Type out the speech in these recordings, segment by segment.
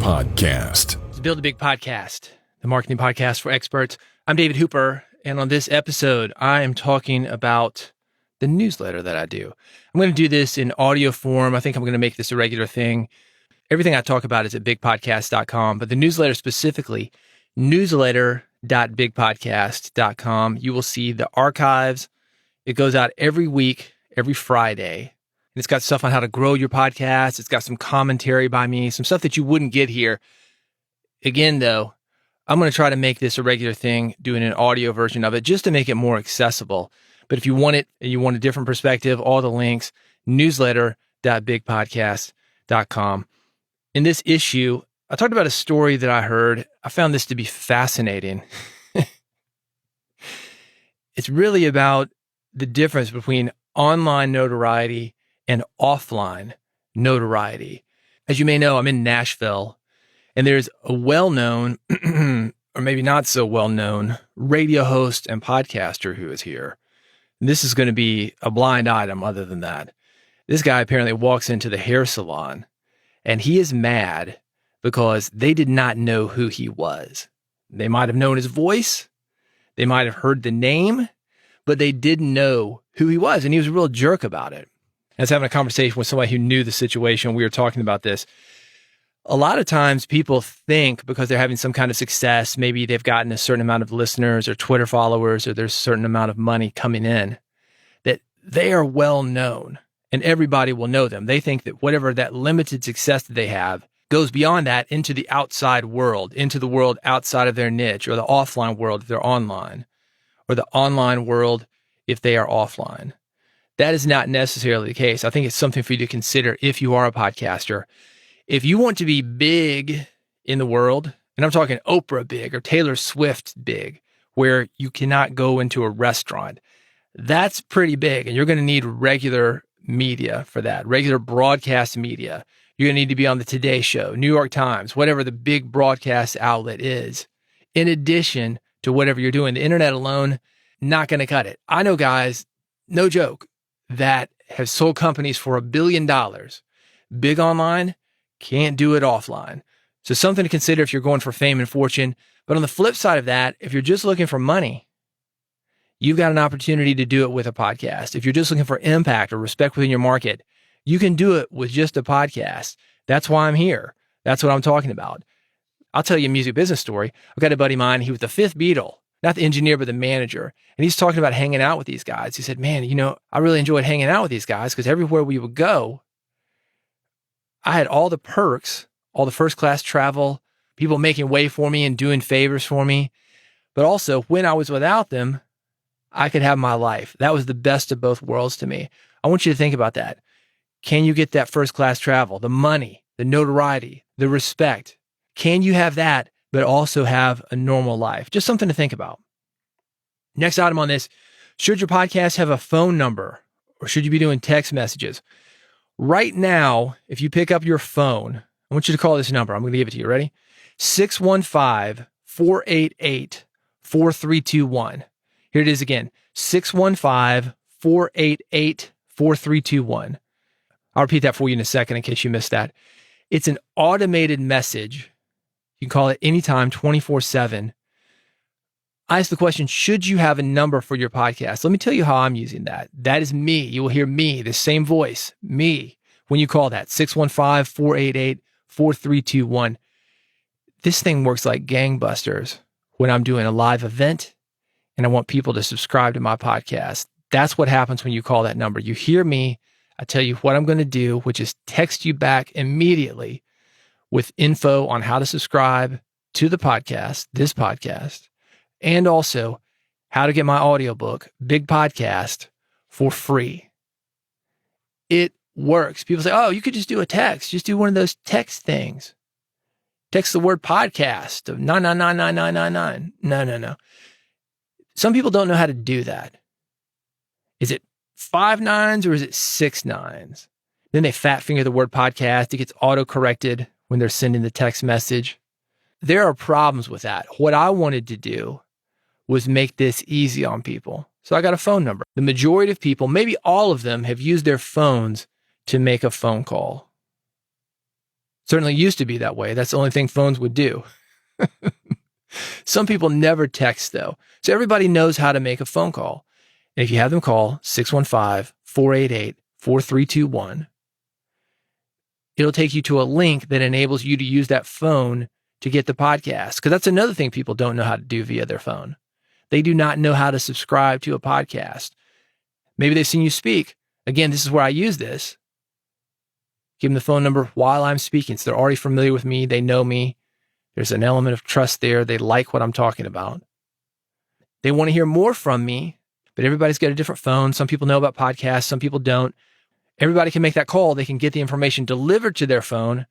Podcast. It's Build a Big Podcast, the marketing podcast for experts. I'm David Hooper, and on this episode, I am talking about the newsletter that I do. I'm going to do this in audio form. I think I'm going to make this a regular thing. Everything I talk about is at bigpodcast.com, but the newsletter specifically, newsletter.bigpodcast.com. You will see the archives. It goes out every week, every Friday. And it's got stuff on how to grow your podcast. It's got some commentary by me, some stuff that you wouldn't get here. Again, though, I'm going to try to make this a regular thing, doing an audio version of it just to make it more accessible. But if you want it and you want a different perspective, all the links, newsletter.bigpodcast.com. In this issue, I talked about a story that I heard. I found this to be fascinating. It's really about the difference between online notoriety and offline notoriety. As you may know, I'm in Nashville, and there's a well-known, or maybe not so well-known, radio host and podcaster who is here. And this is going to be a blind item other than that. This guy apparently walks into the hair salon, and he is mad because they did not know who he was. They might have known his voice. They might have heard the name, but they didn't know who he was. And he was a real jerk about it. I was having a conversation with somebody who knew the situation. We were talking about this. A lot of times people think because they're having some kind of success, maybe they've gotten a certain amount of listeners or Twitter followers, or there's a certain amount of money coming in, that they are well known and everybody will know them. They think that whatever that limited success that they have goes beyond that into the outside world, into the world outside of their niche, or the offline world if they're online, or the online world if they are offline. That is not necessarily the case. I think it's something for you to consider if you are a podcaster. If you want to be big in the world, and I'm talking Oprah big or Taylor Swift big, where you cannot go into a restaurant, that's pretty big. And you're going to need regular media for that, regular broadcast media. You're going to need to be on the Today Show, New York Times, whatever the big broadcast outlet is, in addition to whatever you're doing. The internet alone, not going to cut it. I know guys, no joke, that have sold companies for $1 billion. Big online, can't do it offline. So something to consider if you're going for fame and fortune. But on the flip side of that, if you're just looking for money, you've got an opportunity to do it with a podcast. If you're just looking for impact or respect within your market, you can do it with just a podcast. That's why I'm here. That's what I'm talking about. I'll tell you a music business story. I've got a buddy of mine. He was the fifth Beatle, not the engineer, but the manager. And he's talking about hanging out with these guys. He said, man, I really enjoyed hanging out with these guys because everywhere we would go, I had all the perks, all the first class travel, people making way for me and doing favors for me. But also when I was without them, I could have my life. That was the best of both worlds to me. I want you to think about that. Can you get that first class travel, the money, the notoriety, the respect? Can you have that, but also have a normal life? Just something to think about. Next item on this, should your podcast have a phone number or should you be doing text messages? Right now, if you pick up your phone, I want you to call this number. I'm going to give it to you. Ready? 615-488-4321. Here it is again, 615-488-4321. I'll repeat that for you in a second in case you missed that. It's an automated message. You can call it anytime, 24/7. I ask the question, should you have a number for your podcast? Let me tell you how I'm using that. That is me. You will hear me, the same voice, me, when you call that, 615-488-4321. This thing works like gangbusters when I'm doing a live event and I want people to subscribe to my podcast. That's what happens when you call that number. You hear me. I tell you what I'm going to do, which is text you back immediately with info on how to subscribe to the podcast, this podcast, and also how to get my audiobook, Big Podcast, for free. It works. People say, oh, you could just do a text. Just do one of those text things. Text the word podcast of 9999999. No. Some people don't know how to do that. Is it 5 nines or is it 6 nines? Then they fat finger the word podcast. It gets auto-corrected when they're sending the text message. There are problems with that. What I wanted to do was make this easy on people. So I got a phone number. The majority of people, maybe all of them, have used their phones to make a phone call. Certainly used to be that way. That's the only thing phones would do. Some people never text though. So everybody knows how to make a phone call. And if you have them call 615-488-4321, it'll take you to a link that enables you to use that phone to get the podcast. Because that's another thing people don't know how to do via their phone. They do not know how to subscribe to a podcast. Maybe they've seen you speak. Again, this is where I use this. Give them the phone number while I'm speaking. So they're already familiar with me. They know me. There's an element of trust there. They like what I'm talking about. They want to hear more from me, but everybody's got a different phone. Some people know about podcasts. Some people don't. Everybody can make that call. They can get the information delivered to their phone,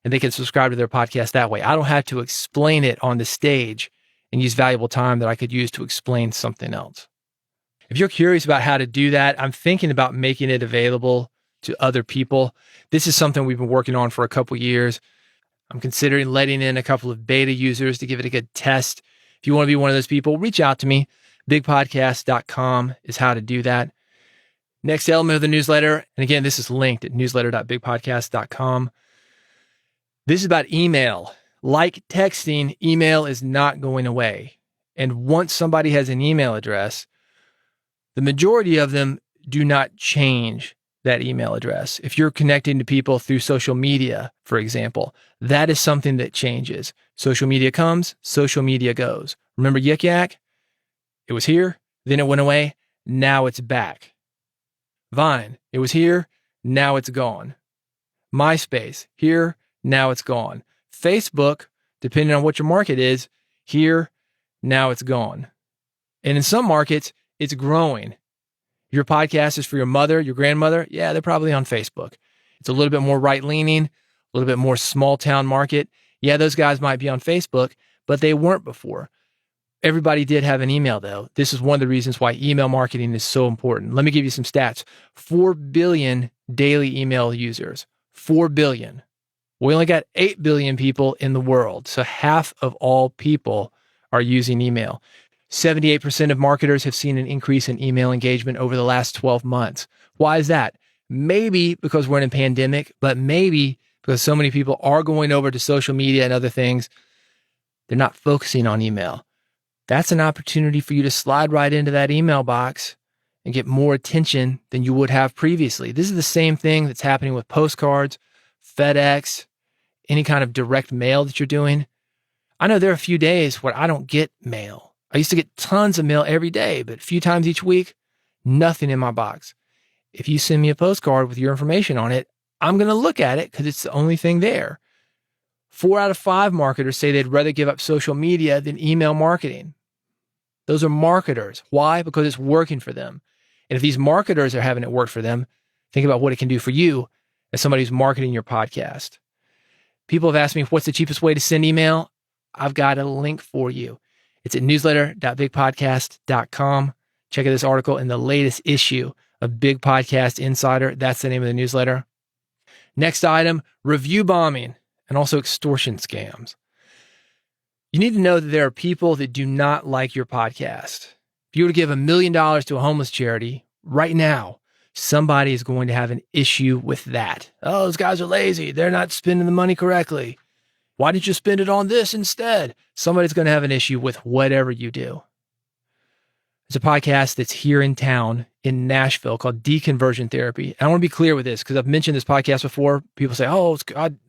and they can subscribe to their podcast that way. I don't have to explain it on the stage and use valuable time that I could use to explain something else. If you're curious about how to do that, I'm thinking about making it available to other people. This is something we've been working on for a couple years. I'm considering letting in a couple of beta users to give it a good test. If you want to be one of those people, reach out to me. Bigpodcast.com is how to do that. Next element of the newsletter, and again, this is linked at newsletter.bigpodcast.com. This is about email. Like texting, email is not going away. And once somebody has an email address, the majority of them do not change that email address. If you're connecting to people through social media, for example, that is something that changes. Social media comes, social media goes. Remember Yik Yak? It was here, then it went away, now it's back. Vine, it was here, now it's gone. MySpace, here, now it's gone. Facebook, depending on what your market is, here, now it's gone. And in some markets, it's growing. Your podcast is for your mother, your grandmother. Yeah, they're probably on Facebook. It's a little bit more right-leaning, a little bit more small-town market. Yeah, those guys might be on Facebook, but they weren't before. Everybody did have an email, though. This is one of the reasons why email marketing is so important. Let me give you some stats. 4 billion daily email users. 4 billion. We only got 8 billion people in the world. So half of all people are using email. 78% of marketers have seen an increase in email engagement over the last 12 months. Why is that? Maybe because we're in a pandemic, but maybe because so many people are going over to social media and other things. They're not focusing on email. That's an opportunity for you to slide right into that email box and get more attention than you would have previously. This is the same thing that's happening with postcards, FedEx, any kind of direct mail that you're doing. I know there are a few days where I don't get mail. I used to get tons of mail every day, but a few times each week, nothing in my box. If you send me a postcard with your information on it, I'm going to look at it because it's the only thing there. 4 out of 5 marketers say they'd rather give up social media than email marketing. Those are marketers. Why? Because it's working for them. And if these marketers are having it work for them, think about what it can do for you as somebody who's marketing your podcast. People have asked me, what's the cheapest way to send email? I've got a link for you. It's at newsletter.bigpodcast.com. Check out this article in the latest issue of Big Podcast Insider. That's the name of the newsletter. Next item, review bombing and also extortion scams. You need to know that there are people that do not like your podcast. If you were to give $1 million to a homeless charity right now, somebody is going to have an issue with that. Oh, those guys are lazy. They're not spending the money correctly. Why didn't you spend it on this instead? Somebody's going to have an issue with whatever you do. There's a podcast that's here in town in Nashville called Deconversion Therapy. And I want to be clear with this because I've mentioned this podcast before. People say, oh,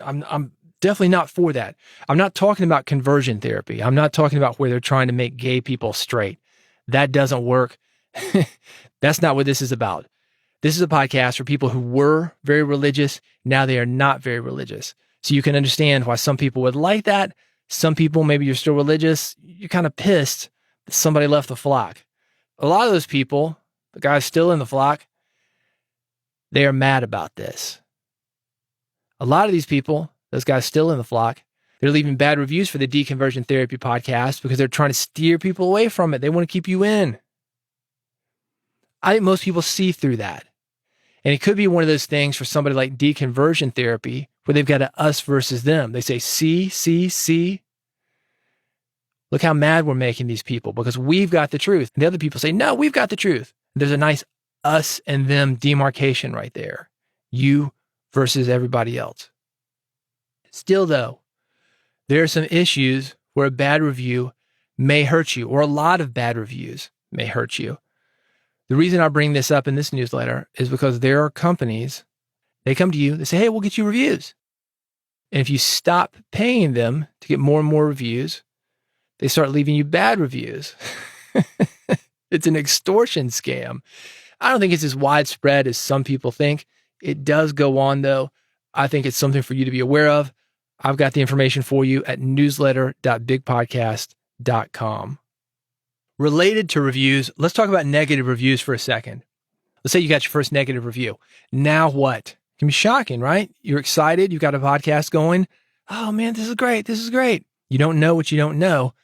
I'm definitely not for that. I'm not talking about conversion therapy. I'm not talking about where they're trying to make gay people straight. That doesn't work. That's not what this is about. This is a podcast for people who were very religious. Now they are not very religious. So you can understand why some people would like that. Some people, maybe you're still religious. You're kind of pissed that somebody left the flock. A lot of those people, the guys still in the flock, they are mad about this. A lot of these people, those guys still in the flock, they're leaving bad reviews for the Deconversion Therapy podcast because they're trying to steer people away from it. They want to keep you in. I think most people see through that. And it could be one of those things for somebody like Deconversion Therapy where they've got a us versus them. They say, see. Look how mad we're making these people because we've got the truth. And the other people say, no, we've got the truth. There's a nice us and them demarcation right there. You versus everybody else. Still, though, there are some issues where a bad review may hurt you, or a lot of bad reviews may hurt you. The reason I bring this up in this newsletter is because there are companies, they come to you, they say, hey, we'll get you reviews. And if you stop paying them to get more and more reviews, they start leaving you bad reviews. It's an extortion scam. I don't think it's as widespread as some people think. It does go on, though. I think it's something for you to be aware of. I've got the information for you at newsletter.bigpodcast.com. Related to reviews, let's talk about negative reviews for a second. Let's say you got your first negative review. Now what? It can be shocking, right? You're excited. You've got a podcast going. Oh man, this is great. This is great. You don't know what you don't know.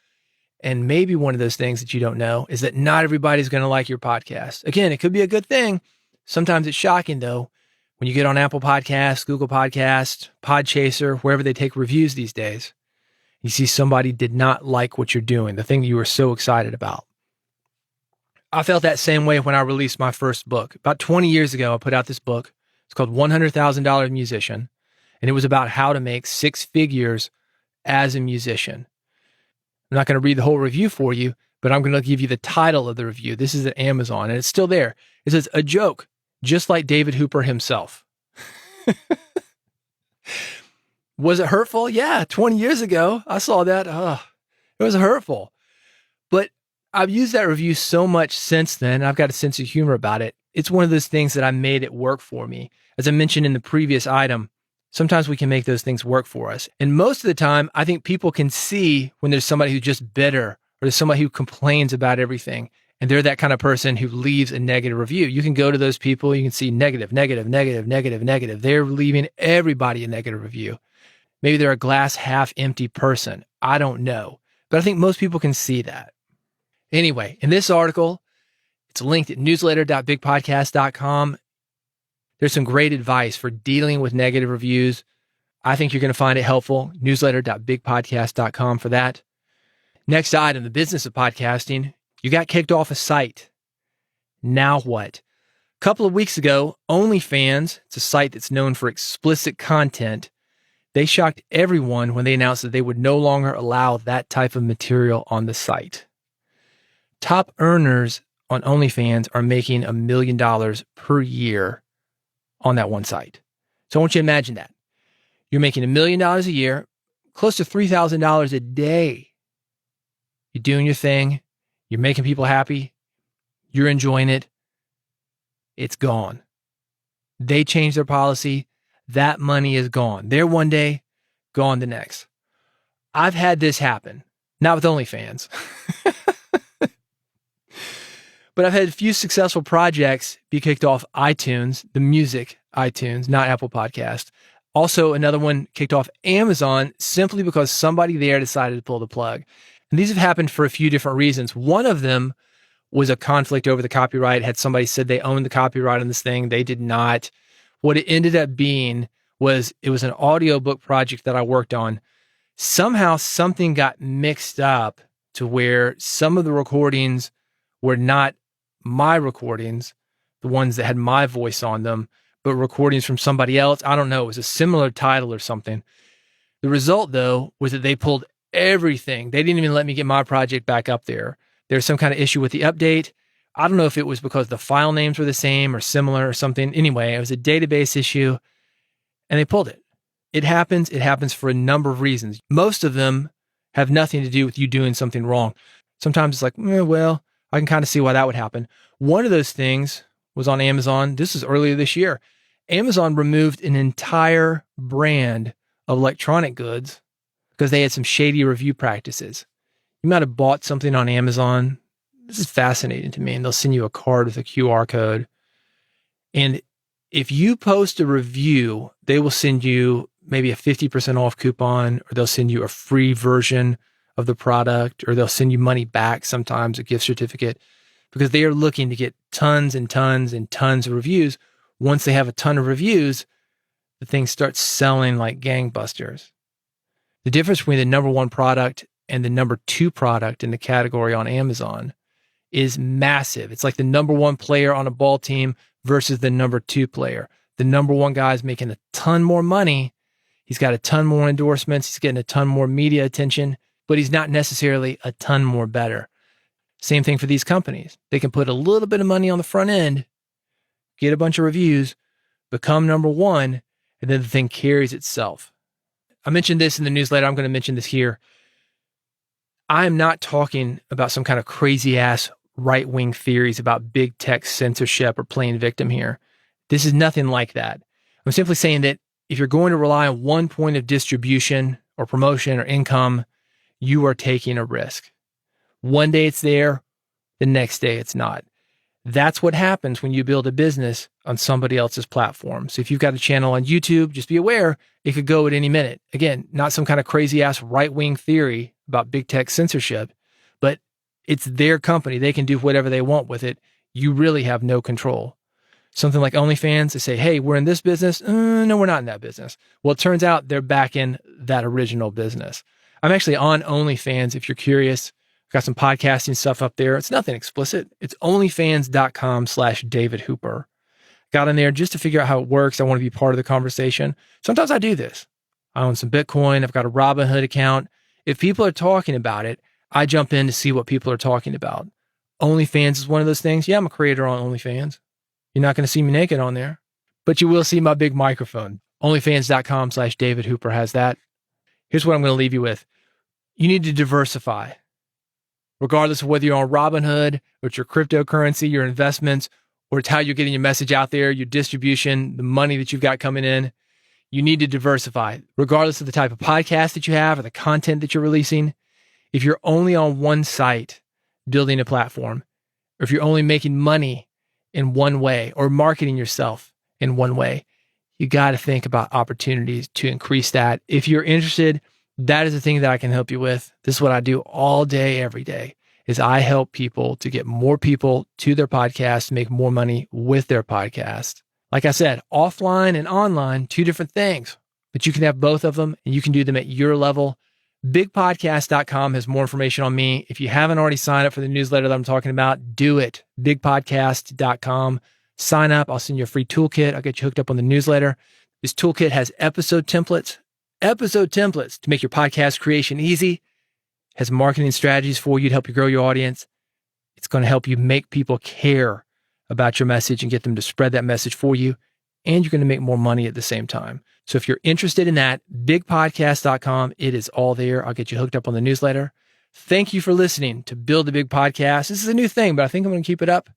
And maybe one of those things that you don't know is that not everybody's going to like your podcast. Again, it could be a good thing. Sometimes it's shocking though. When you get on Apple Podcasts, Google Podcasts, Podchaser, wherever they take reviews these days, you see somebody did not like what you're doing, the thing that you were so excited about. I felt that same way when I released my first book. About 20 years ago, I put out this book. It's called $100,000 Musician, and it was about how to make six figures as a musician. I'm not going to read the whole review for you, but I'm going to give you the title of the review. This is at Amazon, and it's still there. It says, "A joke, just like David Hooper himself." Was it hurtful? Yeah, 20 years ago, I saw that. It was hurtful. But I've used that review so much since then, and I've got a sense of humor about it. It's one of those things that I made it work for me. As I mentioned in the previous item, sometimes we can make those things work for us. And most of the time, I think people can see when there's somebody who's just bitter, or there's somebody who complains about everything, and they're that kind of person who leaves a negative review. You can go to those people, you can see negative, negative, negative, negative, negative. They're leaving everybody a negative review. Maybe they're a glass half empty person. I don't know. But I think most people can see that. Anyway, in this article, it's linked at newsletter.bigpodcast.com. There's some great advice for dealing with negative reviews. I think you're going to find it helpful. Newsletter.bigpodcast.com for that. Next item, the business of podcasting. You got kicked off a site. Now what? A couple of weeks ago, OnlyFans, it's a site that's known for explicit content, they shocked everyone when they announced that they would no longer allow that type of material on the site. Top earners on OnlyFans are making $1 million per year on that one site. So I want you to imagine that. You're making $1 million a year, close to $3,000 a day. You're doing your thing. You're making people happy. You're enjoying it. It's gone. They changed their policy. That money is gone. There one day, gone the next. I've had this happen, not with OnlyFans, but I've had a few successful projects be kicked off iTunes, the music iTunes, not Apple Podcast. Also, another one kicked off Amazon simply because somebody there decided to pull the plug. And these have happened for a few different reasons. One of them was a conflict over the copyright. Had somebody said they owned the copyright on this thing. They did not. What it ended up being was it was an audiobook project that I worked on. Somehow something got mixed up to where some of the recordings were not my recordings, the ones that had my voice on them, but recordings from somebody else. I don't know. It was a similar title or something. The result, though, was that they pulled everything. They didn't even let me get my project back up there. There's some kind of issue with the update. I don't know if it was because the file names were the same or similar or something. Anyway, it was a database issue and they pulled it. It happens. It happens for a number of reasons. Most of them have nothing to do with you doing something wrong. Sometimes it's like, well, I can kind of see why that would happen. One of those things was on Amazon. This was earlier this year. Amazon removed an entire brand of electronic goods because they had some shady review practices. You might have bought something on Amazon. This is fascinating to me. And they'll send you a card with a QR code. And if you post a review, they will send you maybe a 50% off coupon, or they'll send you a free version of the product, or they'll send you money back, sometimes a gift certificate, because they are looking to get tons and tons and tons of reviews. Once they have a ton of reviews, the thing starts selling like gangbusters. The difference between the number one product and the number two product in the category on Amazon is massive. It's like the number one player on a ball team versus the number two player. The number one guy is making a ton more money. He's got a ton more endorsements. He's getting a ton more media attention, but he's not necessarily a ton more better. Same thing for these companies. They can put a little bit of money on the front end, get a bunch of reviews, become number one, and then the thing carries itself. I mentioned this in the newsletter. I'm going to mention this here. I am not talking about some kind of crazy ass right-wing theories about big tech censorship or playing victim here. This is nothing like that. I'm simply saying that if you're going to rely on one point of distribution or promotion or income, you are taking a risk. One day it's there, the next day it's not. That's what happens when you build a business on somebody else's platform. So if you've got a channel on YouTube, just be aware it could go at any minute. Again, not some kind of crazy ass right-wing theory about big tech censorship, but it's their company. They can do whatever they want with it. You really have no control. Something like OnlyFans, they say, hey, we're in this business. No, we're not in that business. Well, it turns out they're back in that original business. I'm actually on OnlyFans if you're curious. I've got some podcasting stuff up there. It's nothing explicit. It's onlyfans.com/David Hooper. Got in there just to figure out how it works. I want to be part of the conversation. Sometimes I do this. I own some Bitcoin. I've got a Robinhood account. If people are talking about it, I jump in to see what people are talking about. OnlyFans is one of those things. Yeah, I'm a creator on OnlyFans. You're not going to see me naked on there, but you will see my big microphone. Onlyfans.com/David Hooper has that. Here's what I'm going to leave you with. You need to diversify. Regardless of whether you're on Robinhood, or it's your cryptocurrency, your investments, or it's how you're getting your message out there, your distribution, the money that you've got coming in, you need to diversify. Regardless of the type of podcast that you have or the content that you're releasing, if you're only on one site building a platform, or if you're only making money in one way or marketing yourself in one way, you got to think about opportunities to increase that. If you're interested, that is the thing that I can help you with. This is what I do all day, every day, is I help people to get more people to their podcast, make more money with their podcast. Like I said, offline and online, two different things, but you can have both of them and you can do them at your level. Bigpodcast.com has more information on me. If you haven't already signed up for the newsletter that I'm talking about, do it. Bigpodcast.com. Sign up. I'll send you a free toolkit. I'll get you hooked up on the newsletter. This toolkit has episode templates to make your podcast creation easy, has marketing strategies for you to help you grow your audience. It's going to help you make people care about your message and get them to spread that message for you. And you're going to make more money at the same time. So if you're interested in that, bigpodcast.com, it is all there. I'll get you hooked up on the newsletter. Thank you for listening to Build a Big Podcast. This is a new thing, but I think I'm going to keep it up.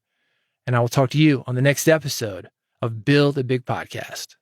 And I will talk to you on the next episode of Build a Big Podcast.